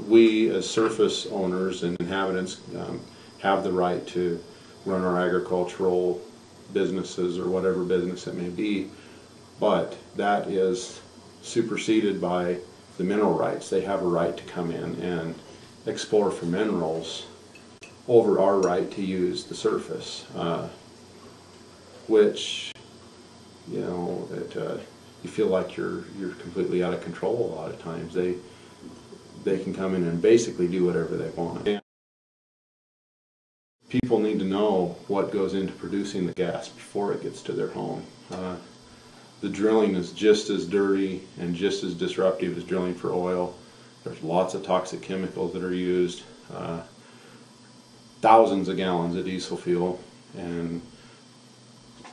we as surface owners and inhabitants have the right to run our agricultural businesses or whatever business it may be, but that is superseded by the mineral rights. They have a right to come in and explore for minerals over our right to use the surface, which, you know, you feel like you're completely out of control a lot of times. They can come in and basically do whatever they want. And people need to know what goes into producing the gas before it gets to their home. The drilling is just as dirty and just as disruptive as drilling for oil. There's lots of toxic chemicals that are used, thousands of gallons of diesel fuel, and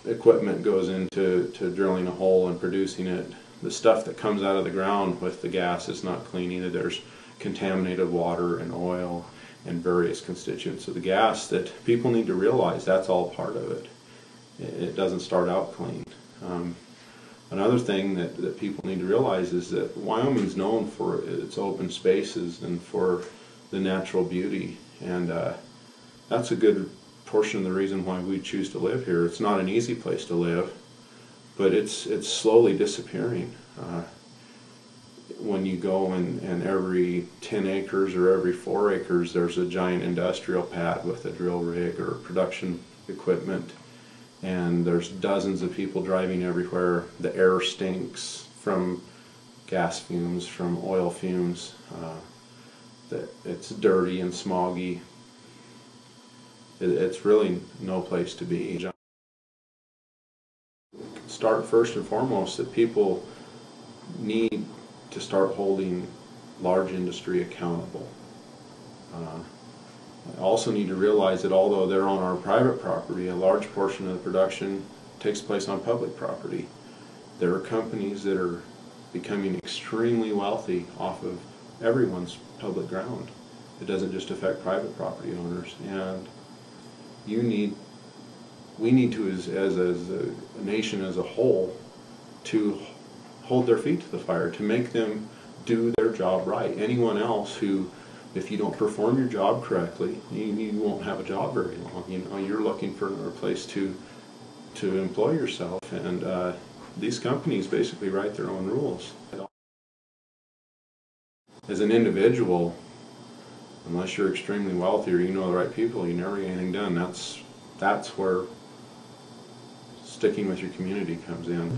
equipment goes into drilling a hole and producing it. The stuff that comes out of the ground with the gas is not clean either. There's contaminated water and oil and various constituents of the gas that people need to realize that's all part of it. It doesn't start out clean. Another thing that people need to realize is that Wyoming's known for its open spaces and for the natural beauty, and that's a good portion of the reason why we choose to live here. It's not an easy place to live, but it's slowly disappearing. When you go and every 10 acres or every 4 acres there's a giant industrial pad with a drill rig or production equipment, and there's dozens of people driving everywhere. The air stinks from gas fumes, from oil fumes. It's dirty and smoggy. It's really no place to be. Start first and foremost that people need to start holding large industry accountable. I also need to realize that although they're on our private property, a large portion of the production takes place on public property. There are companies that are becoming extremely wealthy off of everyone's public ground. It doesn't just affect private property owners, and we need to, as a nation as a whole, to hold their feet to the fire, to make them do their job right. Anyone else who, if you don't perform your job correctly, you won't have a job very long. You know, you're looking for another place to employ yourself, and these companies basically write their own rules. As an individual, unless you're extremely wealthy or you know the right people, you never get anything done. That's where sticking with your community comes in.